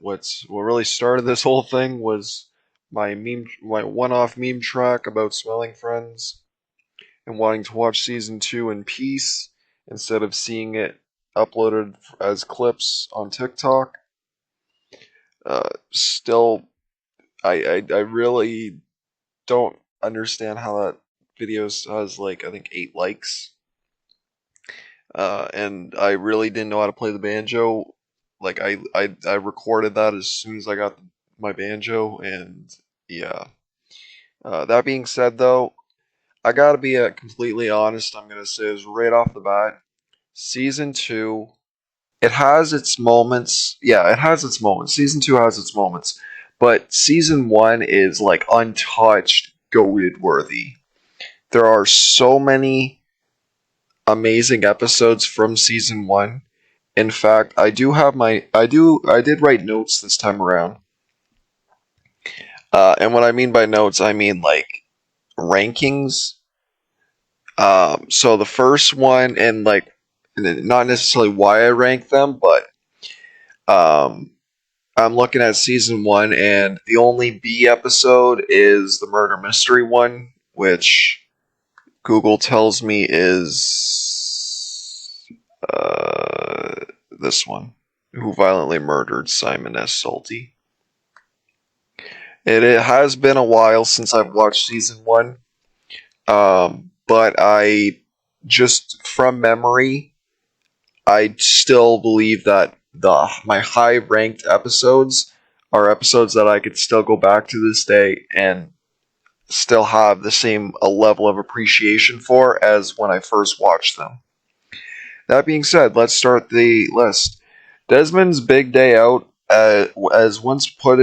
What really started this whole thing was my one-off meme track about smelling friends and wanting to watch season two in peace instead of seeing it uploaded as clips on TikTok. Still, I really don't understand how that video has like I think 8 likes. And I really didn't know how to play the banjo. Like I recorded that as soon as I got my banjo, and yeah. That being said, though, I gotta be completely honest. I'm gonna say is right off the bat, season two. It has its moments. Yeah, it has its moments. Season two has its moments, but season one is like untouched, goated worthy. There are so many amazing episodes from season one. In fact, I did write notes this time around. And what I mean by notes, I mean like rankings. So the first one, and like not necessarily why I rank them, but um, I'm looking at season one, and the only B episode is the murder mystery one, which Google tells me is this one, who violently murdered Simon S. Salty. It has been a while since I've watched season one, but I just from memory, I still believe that the my high ranked episodes are episodes that I could still go back to this day and still have the same level of appreciation for as when I first watched them. That being said, let's start the list. Desmond's big day out, as once put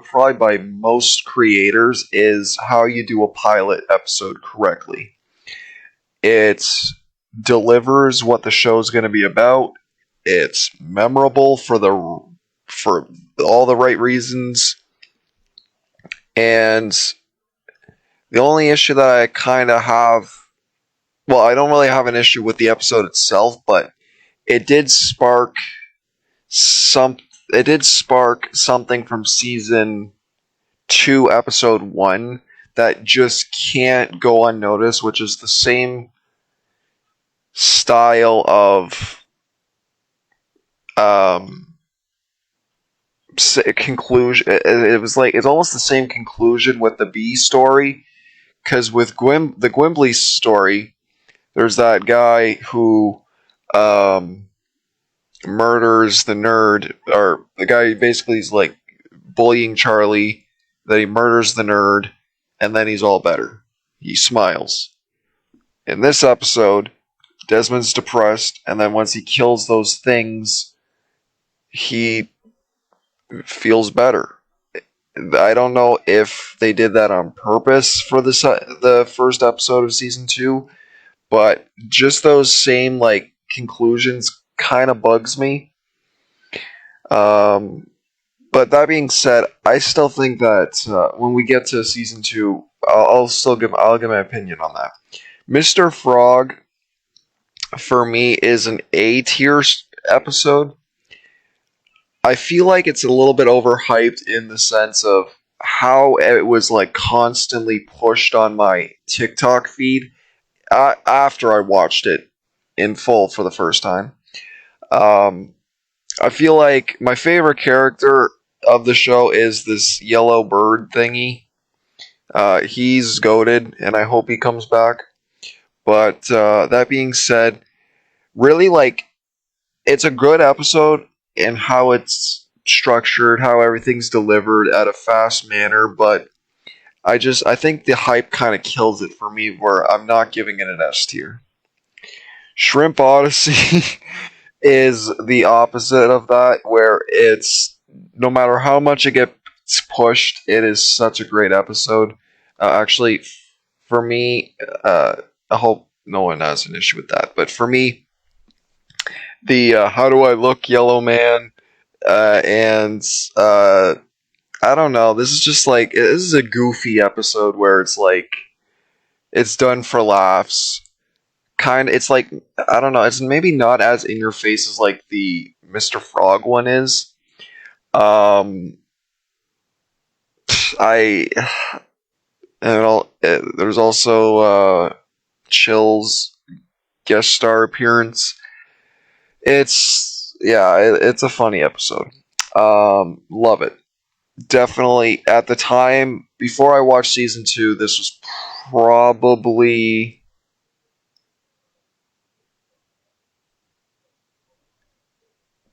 probably by most creators, is how you do a pilot episode correctly. It delivers what the show is going to be about. It's memorable for all the right reasons, and the only issue that I kind of have, well, I don't really have an issue with the episode itself, but it did spark some it did spark something from season 2 episode 1 that just can't go unnoticed, which is the same style of um conclusion. It was like it's almost the same conclusion with the B story, because with the Gwimbly story, there's that guy who um murders the nerd, or the guy who basically is like bullying Charlie, that he murders the nerd, and then he's all better. He smiles. In this episode, Desmond's depressed, and then once he kills those things, he feels better. I don't know if they did that on purpose for the first episode of season two, but just those same like conclusions kind of bugs me. Um, but that being said, I still think that when we get to season two, I'll give my opinion on that. Mr. Frog for me is an A tier episode. I feel like it's a little bit overhyped in the sense of how it was like constantly pushed on my TikTok feed after I watched it in full for the first time. Um, I feel like my favorite character of the show is this yellow bird thingy. He's goated, and I hope he comes back. But that being said, really like it's a good episode in how it's structured, how everything's delivered at a fast manner. But I think the hype kind of kills it for me, where I'm not giving it an S tier. Shrimp Odyssey is the opposite of that, where it's no matter how much it gets pushed, it is such a great episode. Actually, for me, I hope no one has an issue with that, but for me, the How Do I Look Yellow Man, and I don't know, this is just like, this is a goofy episode where it's like, it's done for laughs. It's like, I don't know, it's maybe not as in your face as like the Mr. Frog one is, Um, I there's also Chill's guest star appearance. It's a funny episode. Love it. Definitely at the time before I watched season 2, this was probably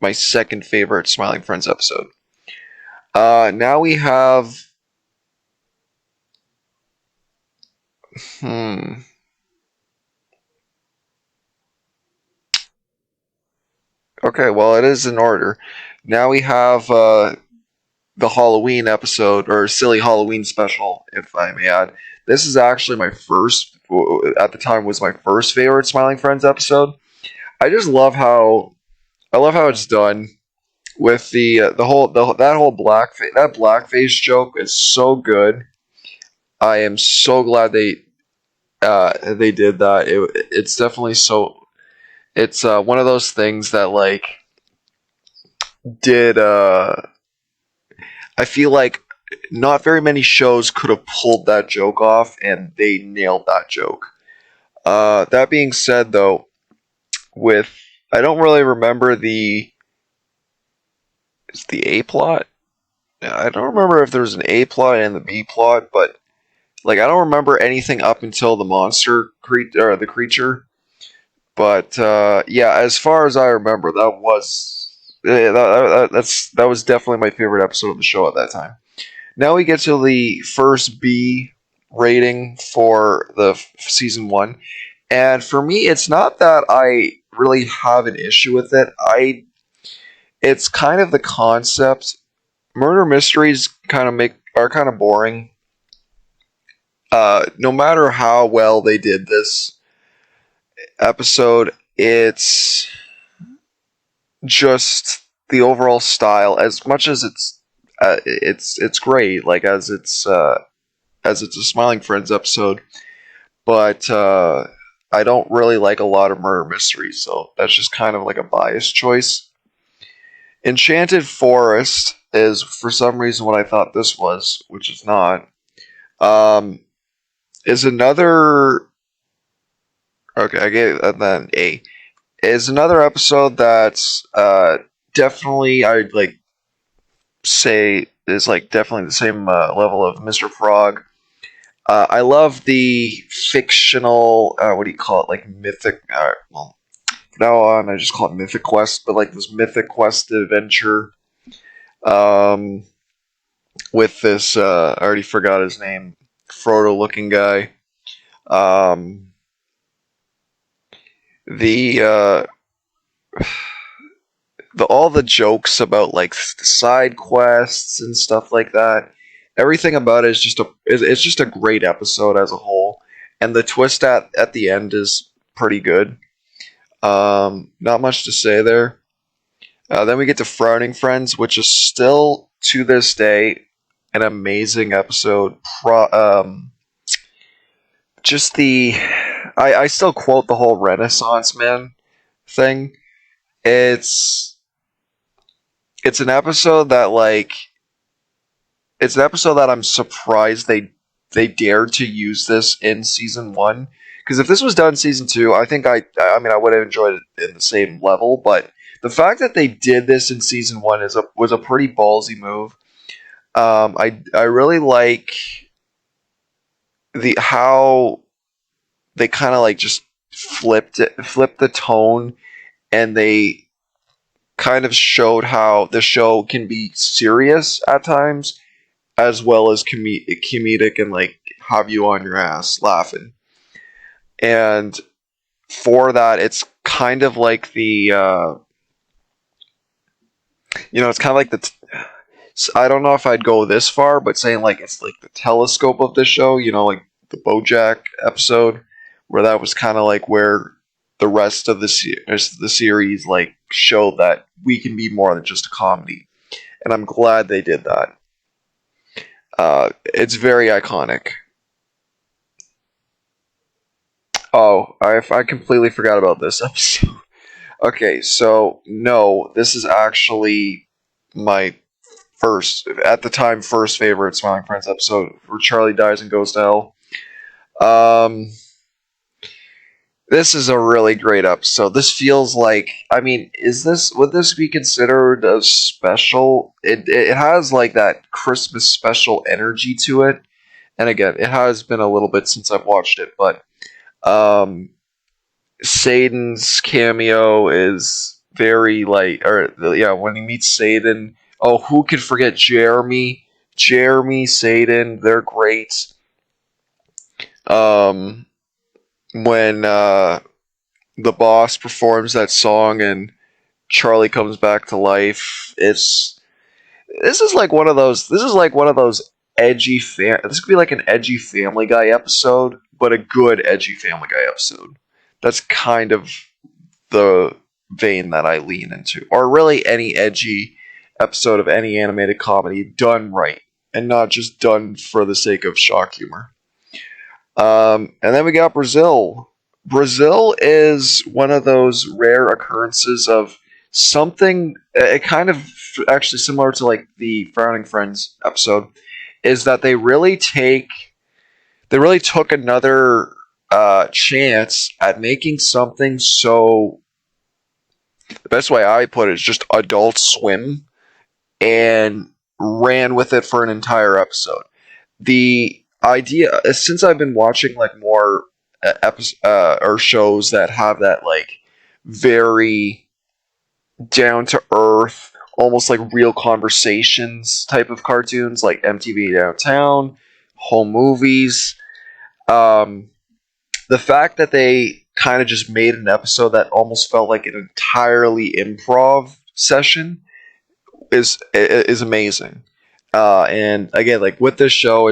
my second favorite Smiling Friends episode. Now we have hmm. Okay, well it is in order. Now we have the Halloween episode or silly Halloween special, if I may add. This is actually my first at the time was my first favorite Smiling Friends episode. I just love how it's done with that whole blackface joke is so good. I am so glad they did that. It's definitely so. It's one of those things that like did. I feel like not very many shows could have pulled that joke off, and they nailed that joke. That being said, though, with I don't really remember the A plot. I don't remember if there's an A plot and the B plot, but like I don't remember anything up until the or the creature. But yeah, as far as I remember, that was definitely my favorite episode of the show at that time. Now we get to the first B rating for the season 1, and for me, it's not that I really have an issue with it. It's kind of the concept. Murder mysteries are kind of boring. No matter how well they did this episode, it's just the overall style. As much as it's great, like as it's a Smiling Friends episode, but I don't really like a lot of murder mysteries, so that's just kind of like a biased choice. Enchanted Forest is for some reason what I thought this was, which is not. Um, is another okay. I gave then A is another episode that's definitely I'd like say is like definitely the same level of Mr. Frog. I love the fictional what do you call it, like mythic. Well, from now on I just call it Mythic Quest, but like this Mythic Quest adventure. Um, with this I already forgot his name, Frodo looking guy. Um, the all the jokes about like the side quests and stuff like that. Everything about it is it's just a great episode as a whole, and the twist at the end is pretty good. Not much to say there. Then we get to Frowning Friends, which is still to this day an amazing episode. Just I still quote the whole Renaissance Man thing. It's it's an episode that like it's an episode that I'm surprised they dared to use this in season 1. Because if this was done in season 2, I mean I would have enjoyed it in the same level. But the fact that they did this in season 1 was a pretty ballsy move. I really like the how they kind of like just flipped the tone, and they kind of showed how the show can be serious at times as well as comedic and like have you on your ass laughing. And for that, it's kind of like it's kind of like I don't know if I'd go this far, but saying like it's like the telescope of the show, like the BoJack episode, where that was kind of like where the rest of the series like showed that we can be more than just a comedy, and I'm glad they did that. It's very iconic. Oh, I completely forgot about this episode. Okay, so no, this is actually my at the time, first favorite Smiling Friends episode where Charlie dies and goes to hell. Um, this is a really great episode. This feels like, I mean, would this be considered a special? It has like that Christmas special energy to it. And again, it has been a little bit since I've watched it, but um, Satan's cameo is very like, or yeah, when he meets Satan. Oh, who could forget Jeremy? Jeremy, Satan, they're great. Um, when the boss performs that song and Charlie comes back to life, this is like one of those. This is like one of those edgy This could be like an edgy Family Guy episode, but a good edgy Family Guy episode. That's kind of the vein that I lean into, or really any edgy episode of any animated comedy done right, and not just done for the sake of shock humor. And then we got Brazil. Brazil is one of those rare occurrences of something. It kind of actually similar to like the Frowning Friends episode, is that they really took another chance at making something so. The best way I put it is just Adult Swim, and ran with it for an entire episode. The idea, since I've been watching like more or shows that have that like very down to earth, almost like real conversations type of cartoons, like MTV Downtown, home movies. The fact that they kind of just made an episode that almost felt like an entirely improv session is amazing. And again, like with this show,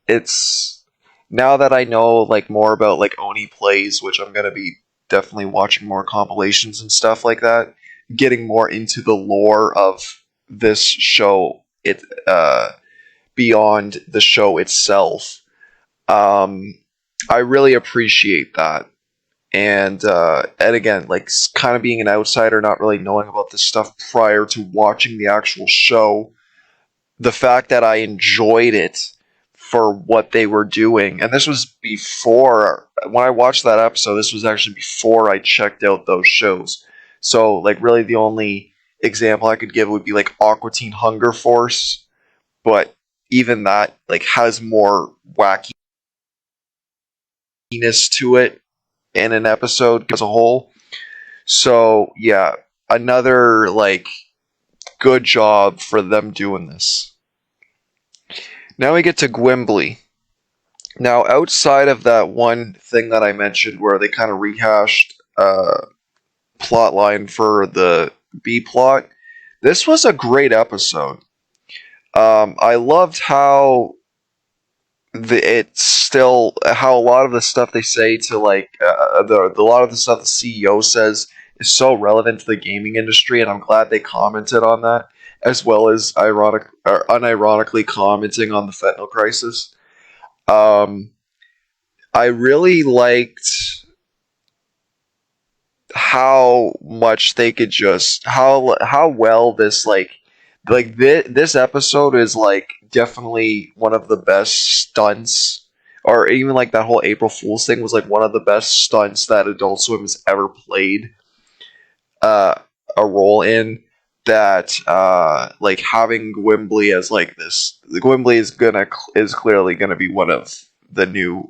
it's now that I know like more about like Oni Plays, which I'm gonna be definitely watching more compilations and stuff like that, getting more into the lore of this show. Beyond the show itself. I really appreciate that. And again, like kind of being an outsider, not really knowing about this stuff prior to watching the actual show, the fact that I enjoyed it for what they were doing, and this was before when I watched that episode. This was actually before I checked out those shows. So, like, really, the only example I could give would be like Aqua Teen Hunger Force, but even that like has more wackiness to it in an episode as a whole. So yeah, another like good job for them doing this. Now we get to Gwimbly. Now, outside of that one thing that I mentioned where they kind of rehashed plot line for the B plot, this was a great episode. I loved how how a lot of the stuff they say to like a lot of the stuff the CEO says is so relevant to the gaming industry, and I'm glad they commented on that, as well as unironically commenting on the fentanyl crisis. I really liked how much they could just how well this episode is like definitely one of the best stunts, or even like that whole April Fool's thing was like one of the best stunts that Adult Swim has ever played a role in. That like having Gwimbly as like this, the Gwimbly is clearly gonna be one of the new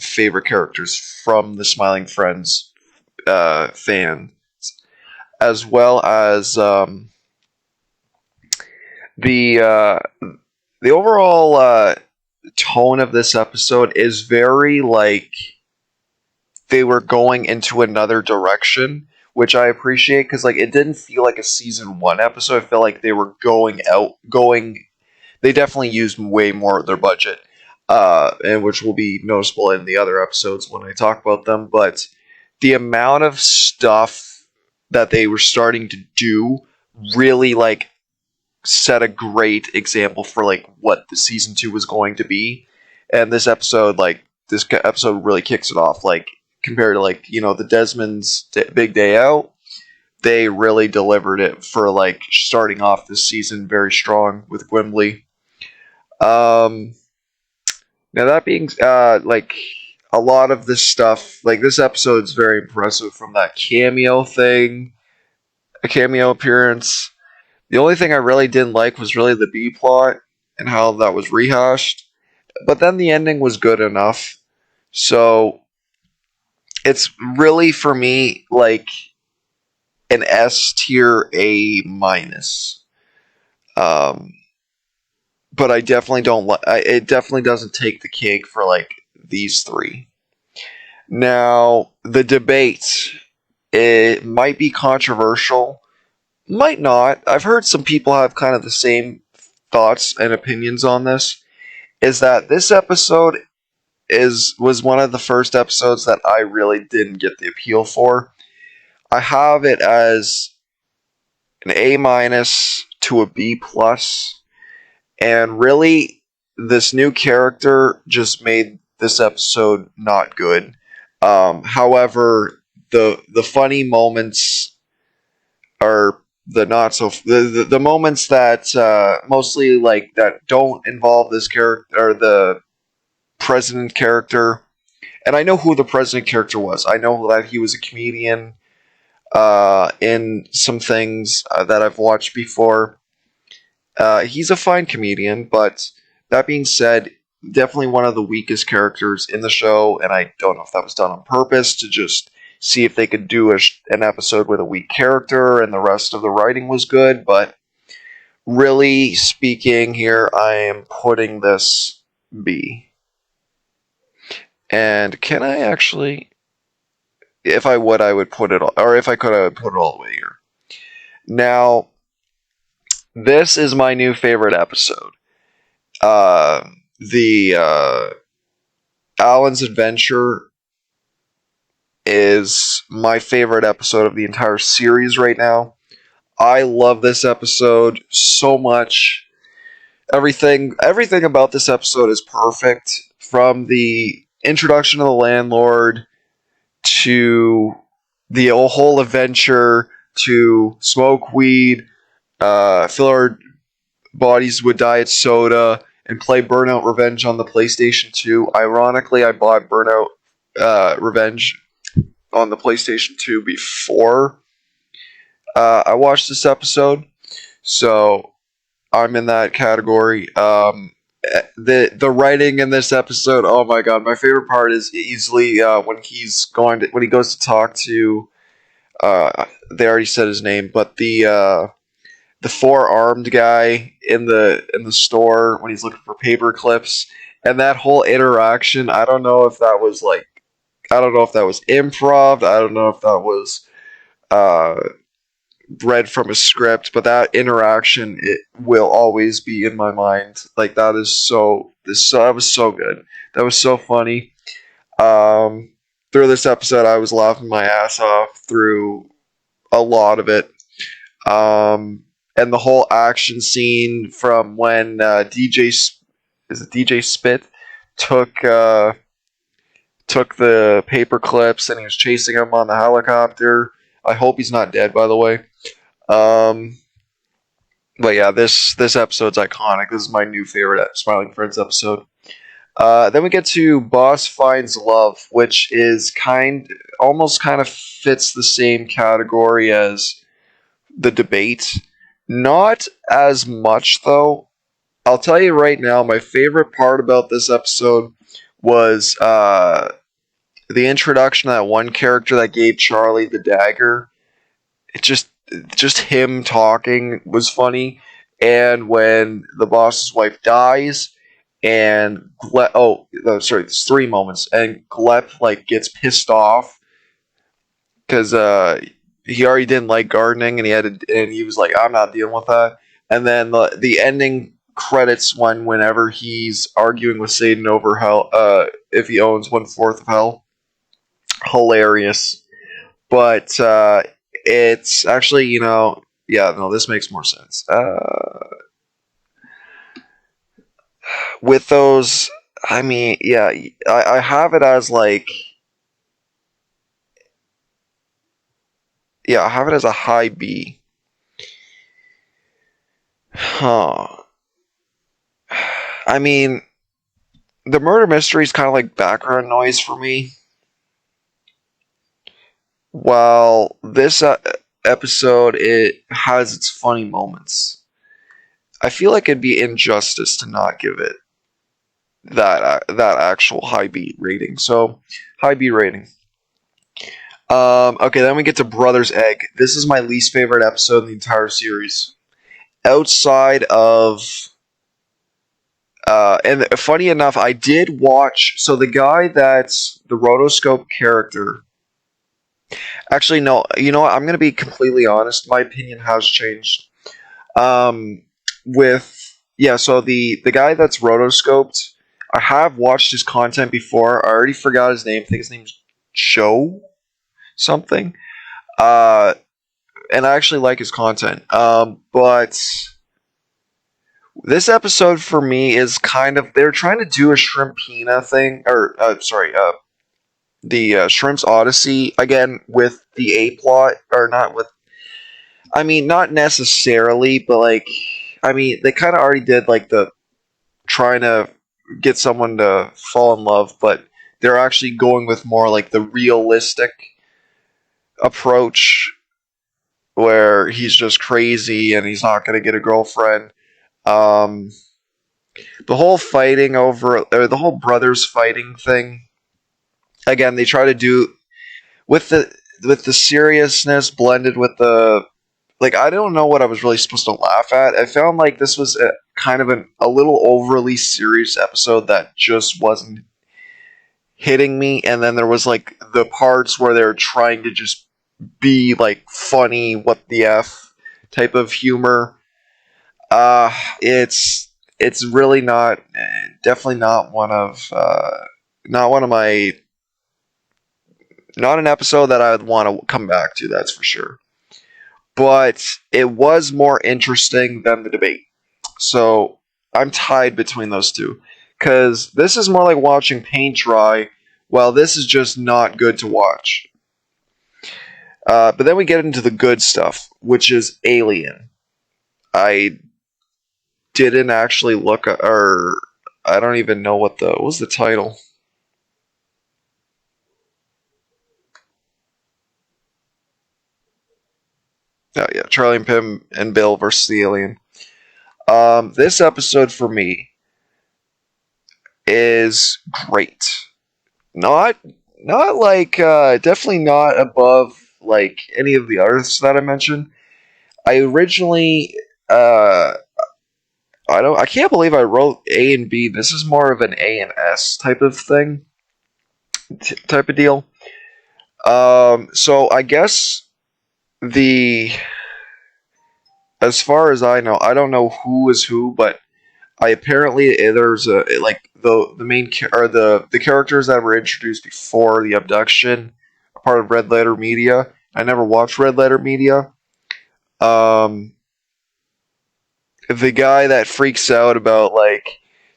favorite characters from the Smiling Friends fan, as well as the overall tone of this episode is very like they were going into another direction, which I appreciate because like it didn't feel like a season one episode. I felt like they were going. They definitely used way more of their budget, and which will be noticeable in the other episodes when I talk about them. But the amount of stuff that they were starting to do really like set a great example for like what the season 2 was going to be. And this episode really kicks it off. Like compared to like the Desmond's Big Day Out, they really delivered it for like starting off this season very strong with Gimli. Um, Now that being like a lot of this stuff, like this episode's very impressive from that cameo thing, a cameo appearance. The only thing I really didn't like was really the B plot and how that was rehashed. But then the ending was good enough. So it's really for me like an S tier A minus. Um, but I definitely don't like. It definitely doesn't take the cake for like these three. Now the debate, it might be controversial, might not. I've heard some people have kind of the same thoughts and opinions on this. Is that this episode was one of the first episodes that I really didn't get the appeal for. I have it as an A minus to a B plus, and really, this new character just made this episode not good. However, the funny moments are the not so the moments that mostly like that don't involve this character or the president character. And I know who the president character was. I know that he was a comedian in some things that I've watched before. He's a fine comedian, but that being said, definitely one of the weakest characters in the show, and I don't know if that was done on purpose to just see if they could do an episode with a weak character and the rest of the writing was good, but really speaking here, I am putting this B. And can I actually, if I would, I would put it, or if I could, I would put it all the way here. Now, this is my new favorite episode. The Alan's Adventure is my favorite episode of the entire series right now. I love this episode so much. Everything about this episode is perfect. From the introduction of the landlord to the whole adventure to smoke weed, fill our bodies with diet soda, and play Burnout Revenge on the PlayStation 2. Ironically, I bought Burnout Revenge on the PlayStation 2 before I watched this episode, so I'm in that category. The writing in this episode, oh my god, my favorite part is easily when he goes to talk to. They already said his name, but the four-armed guy in the store when he's looking for paper clips, and that whole interaction. I don't know if that was improv. I don't know if that was uh, read from a script, but that interaction, it will always be in my mind. Like that was so good. That was so funny. Through this episode, I was laughing my ass off through a lot of it. And the whole action scene from when DJ Spit took the paper clips and he was chasing him on the helicopter. I hope he's not dead, by the way. But yeah, this episode's iconic. This is my new favorite Smiling Friends episode. Then we get to Boss Finds Love, which is almost kind of fits the same category as the debate. Not as much, though. I'll tell you right now, my favorite part about this episode was the introduction of that one character that gave Charlie the dagger. It just him talking was funny. And when the boss's wife dies, and there's three moments, and Glep like gets pissed off because he already didn't like gardening, and he was like, I'm not dealing with that. And then the ending credits whenever he's arguing with Satan over hell, if he owns 1/4 of hell. Hilarious. But it's actually, yeah, no, this makes more sense. With those, I mean, yeah, I have it as like Yeah, I have it as a high B. Huh. I mean, the murder mystery is kind of like background noise for me. While this episode, it has its funny moments. I feel like it'd be injustice to not give it that actual high B rating. So, high B rating. Okay, then we get to Brother's Egg. This is my least favorite episode in the entire series. Outside of, and funny enough, I did watch. So the guy that's the rotoscope character. Actually, no. You know what? I'm gonna be completely honest. My opinion has changed. Um, with yeah. So the guy that's rotoscoped, I have watched his content before. I already forgot his name. I think his name's Joe something. Uh, and I actually like his content. But this episode for me is kind of they're trying to do a Shrimpina thing, or sorry, the Shrimp's Odyssey again with the A plot, or not with. I mean, not necessarily, but like, I mean, they kind of already did like the trying to get someone to fall in love, but they're actually going with more like the realistic approach where he's just crazy and he's not going to get a girlfriend. Um, the whole fighting over, or the whole brothers fighting thing. Again, they try to do with the seriousness blended with the like. I don't know what I was really supposed to laugh at. I found like this was kind of a little overly serious episode that just wasn't hitting me. And then there was like the parts where they're trying to just be like funny, what the f type of humor. It's really not, definitely not one of my, not an episode that I would want to come back to. That's for sure. But it was more interesting than the debate. So I'm tied between those two because this is more like watching paint dry, while this is just not good to watch. But then we get into the good stuff, which is Alien. I didn't actually look, or I don't even know what was the title. Oh yeah, Charlie and Pim and Bill versus the Alien. This episode for me is great. Not not like definitely not above like any of the others that I mentioned. I originally I can't believe I wrote A and B. This is more of an A and S type of thing, type of deal. So I guess the as far as I know, I don't know who is who, but I apparently there's a like the main or the characters that were introduced before the abduction are part of Red Letter Media. I never watched Red Letter Media. Um, the guy that freaks out about like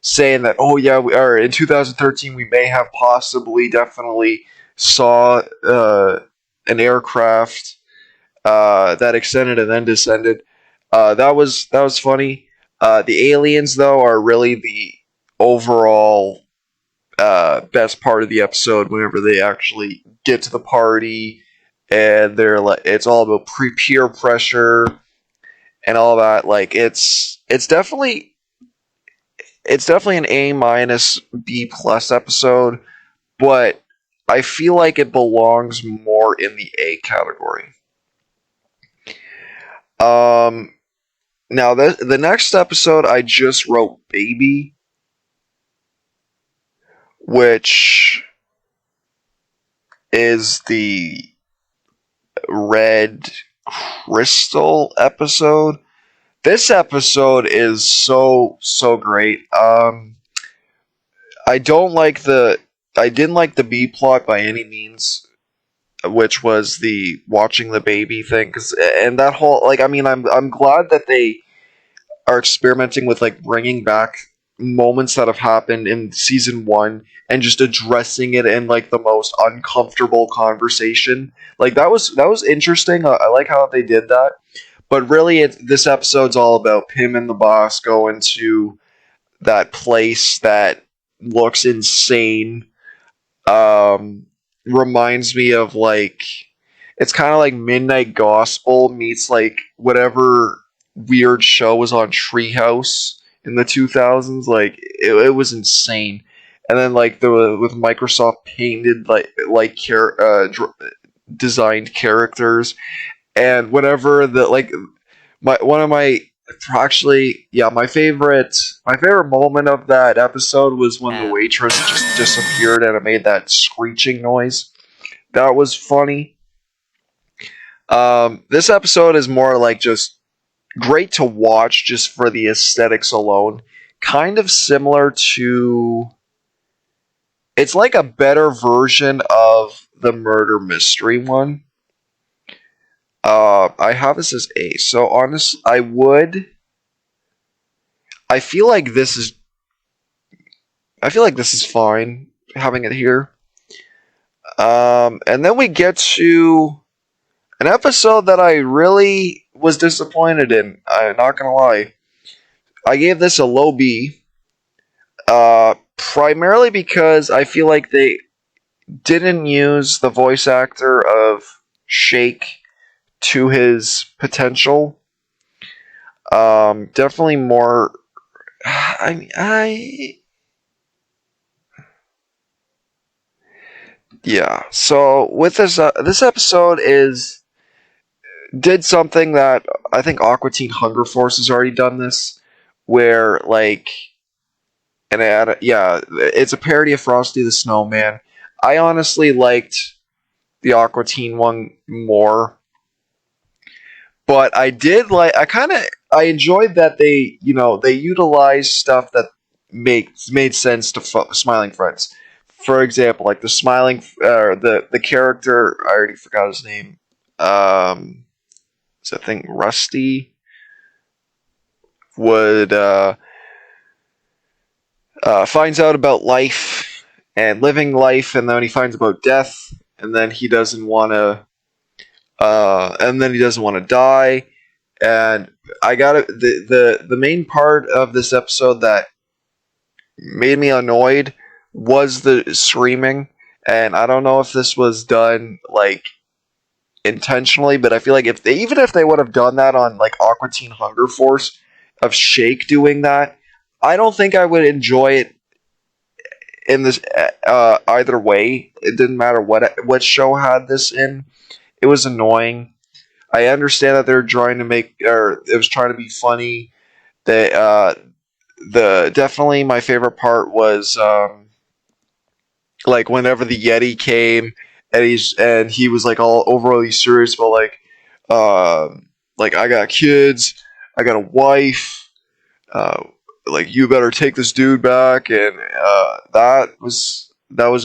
saying that oh yeah we are in 2013 we may have possibly definitely saw an aircraft that extended and then descended. That was funny. The aliens though are really the overall best part of the episode whenever they actually get to the party and they're like it's all about peer pressure and all that. Like it's definitely an A minus B plus episode, but I feel like it belongs more in the A category. Um, Now the next episode I just wrote Baby, which is the Red Crystal episode. This episode is so great. I don't like the I didn't like the B plot by any means, which was the watching the baby thing. And that whole like I mean I'm glad that they are experimenting with like bringing back moments that have happened in season 1 and just addressing it in like the most uncomfortable conversation. Like that was interesting. I like how they did that. But really, this episode's all about Pim and the boss going to that place that looks insane. Um, Reminds me of like it's kind of like Midnight Gospel meets like whatever weird show was on Treehouse in the 2000s. Like it was insane. And then like the with Microsoft painted designed characters, and whenever the like my one of my actually yeah my favorite moment of that episode was when the And waitress just disappeared and it made that screeching noise. That was funny. This episode is more like just great to watch just for the aesthetics alone. Kind of similar to. It's like a better version of the murder mystery one. I have this as A. So honest, I feel like this is. I feel like this is fine having it here. And then we get to an episode that I really was disappointed in. I'm not gonna lie. I gave this a low B. Primarily because I feel like they didn't use the voice actor of Shake to his potential. Definitely more. I mean, yeah. So with this episode did something that I think Aqua Teen Hunger Force has already done this, where like, yeah, it's a parody of Frosty the Snowman. I honestly liked the Aqua Teen one more, but I enjoyed that they utilized stuff that made sense to Smiling Friends. For example, like the character, I already forgot his name. Is I think Rusty would finds out about life and living life, and then he finds about death, and then he doesn't want to die. And I got it. The main part of this episode that made me annoyed was the screaming, and I don't know if this was done like intentionally, but I feel like even if they would have done that on like Aqua Teen Hunger Force of Shake doing that, I don't think I would enjoy it in this either way. It didn't matter what show had this in. It was annoying. I understand that they're trying to or it was trying to be funny. They the definitely my favorite part was like whenever the Yeti came and he was like all overly serious about uh, like I got kids, I got a wife, uh, like you better take this dude back, and that was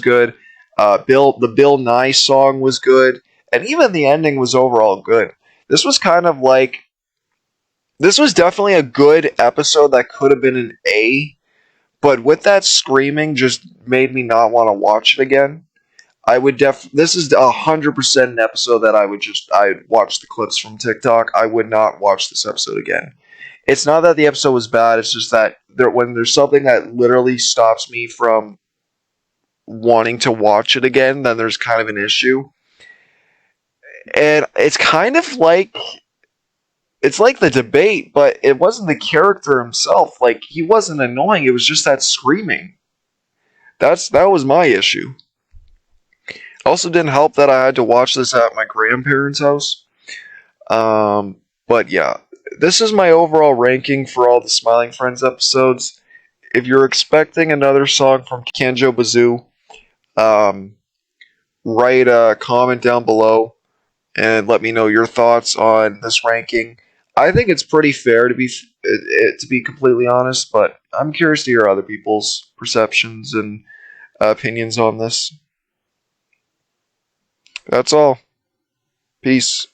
good. The Bill Nye song was good, and even the ending was overall good. This was kind of like this was definitely a good episode that could have been an A, but with that screaming, just made me not want to watch it again. I would This is 100% an episode that I'd watch the clips from TikTok. I would not watch this episode again. It's not that the episode was bad. It's just that when there's something that literally stops me from wanting to watch it again, then there's kind of an issue. And it's like the debate, but it wasn't the character himself. Like he wasn't annoying. It was just that screaming. That was my issue. Also, didn't help that I had to watch this at my grandparents' house. But yeah, this is my overall ranking for all the Smiling Friends episodes. If you're expecting another song from Kanjo Bazoo, write a comment down below and let me know your thoughts on this ranking. I think it's pretty fair to be completely honest, but I'm curious to hear other people's perceptions and opinions on this. That's all. Peace.